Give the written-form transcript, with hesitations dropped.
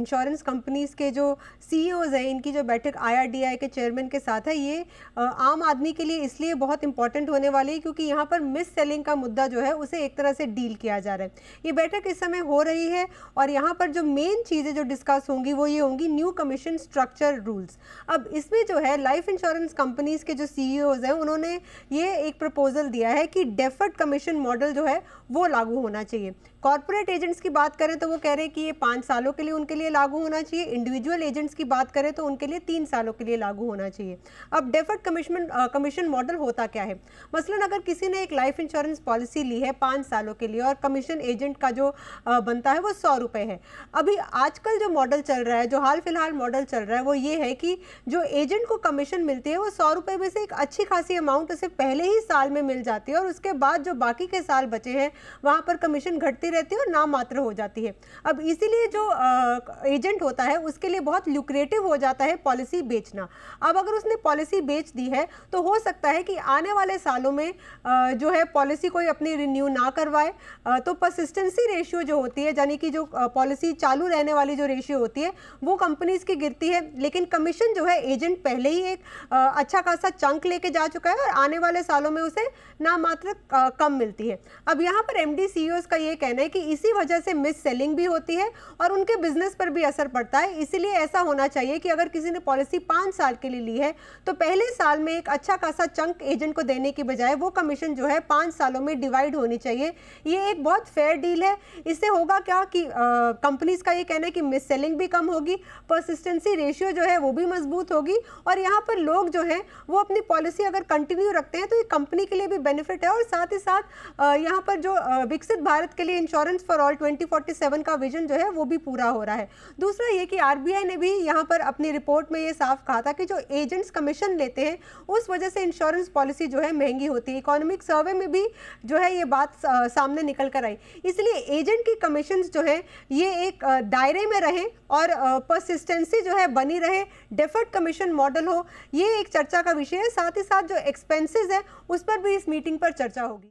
Insurance companies के जो CEOs हैं, इनकी जो बैठक IRDAI के चेयरमैन के साथ है, ये आम आदमी के लिए इसलिए बहुत इंपॉर्टेंट होने वाली है क्योंकि यहाँ पर मिस सेलिंग का मुद्दा जो है उसे एक तरह से डील किया जा रहा है। ये बैठक इस समय हो रही है और यहाँ पर जो मेन चीज़ें जो डिस्कस होंगी वो ये होंगी न्यू कमीशन स्ट्रक्चर रूल्स। अब इसमें जो है लाइफ इंश्योरेंस कंपनीज के जो सीईओज हैं उन्होंने ये एक प्रपोजल दिया है कि डेफर्ड कमीशन मॉडल जो है वो लागू होना चाहिए। कॉर्पोरेट एजेंट्स की बात करें तो वो कह रहे हैं कि ये 5 सालों के लिए उनके लिए लागू होना चाहिए। इंडिविजुअल एजेंट्स की बात करें तो उनके लिए 3 सालों के लिए लागू होना चाहिए। अब डेफर्ड कमीशन मॉडल होता क्या है? मसलन अगर किसी ने एक लाइफ इंश्योरेंस पॉलिसी ली है 5 सालों के लिए और कमीशन एजेंट का जो बनता है वो 100 रुपये है। अभी आजकल जो मॉडल चल रहा है, जो हाल फिलहाल मॉडल चल रहा है, वो ये है कि जो एजेंट को कमीशन मिलती है वो 100 रुपये में से एक अच्छी खासी अमाउंट उसे पहले ही साल में मिल जाती है और उसके बाद जो बाकी के साल बचे हैं वहाँ पर कमीशन घटती रहती है और नाम मात्र हो जाती है। अब इसीलिए जो एजेंट होता है उसके लिए बहुत ल्यूक्रेटिव हो जाता है पॉलिसी बेचना। अब अगर उसने पॉलिसी बेच दी है तो हो सकता है कि आने वाले सालों में जो है पॉलिसी कोई अपनी रिन्यू ना करवाए, तो परसिस्टेंसी रेशियो जो होती है, यानी कि जो पॉलिसी चालू रहने वाली जो रेशियो होती है वो कंपनीज की गिरती है, लेकिन कमीशन जो है एजेंट पहले ही एक अच्छा खासा चंक लेके जा चुका है और आने वाले सालों में उसे नाम मात्र कम मिलती है। अब यहाँ पर MD CEOs का ये कहना है कि इसी वजह से मिस सेलिंग भी होती है और उनके बिजनेस पर भी असर पड़ता है। इसीलिए ऐसा होना चाहिए कि अगर किसी ने पॉलिसी 5 साल के लिए ली है तो पहले साल में एक अच्छा खासा चंक एजेंट को देने की बजाय वो कमीशन जो है 5 सालों में डिवाइड होनी चाहिए। ये एक बहुत फेयर डील है। इससे होगा क्या कि कंपनीज का ये कहना है कि मिस सेलिंग भी कम होगी, परसिस्टेंसी रेशियो जो है वो भी मजबूत होगी और यहाँ पर लोग जो हैं वो अपनी पॉलिसी अगर कंटिन्यू रखते हैं तो ये कंपनी के लिए भी बेनिफिट है और साथ ही साथ यहाँ पर जो विकसित भारत के लिए इंश्योरेंस फॉर ऑल 2047 का विजन जो है वो भी पूरा हो रहा है। दूसरा ये कि RBI ने भी यहाँ पर अपनी रिपोर्ट में ये साफ कहा था कि जो एजेंट्स कमीशन लेते हैं उस वजह से इंश्योरेंस पॉलिसी जो है महंगी होती है। इकोनॉमिक सर्वे में भी जो है ये बात सामने निकल कर आई। इसलिए एजेंट की कमीशन जो है ये एक दायरे में रहे और परसिस्टेंसी जो है बनी रहे, डेफर्ड कमीशन मॉडल हो, ये एक चर्चा का विषय है। साथ ही साथ जो एक्सपेंसेस है उस पर भी इस मीटिंग पर चर्चा होगी।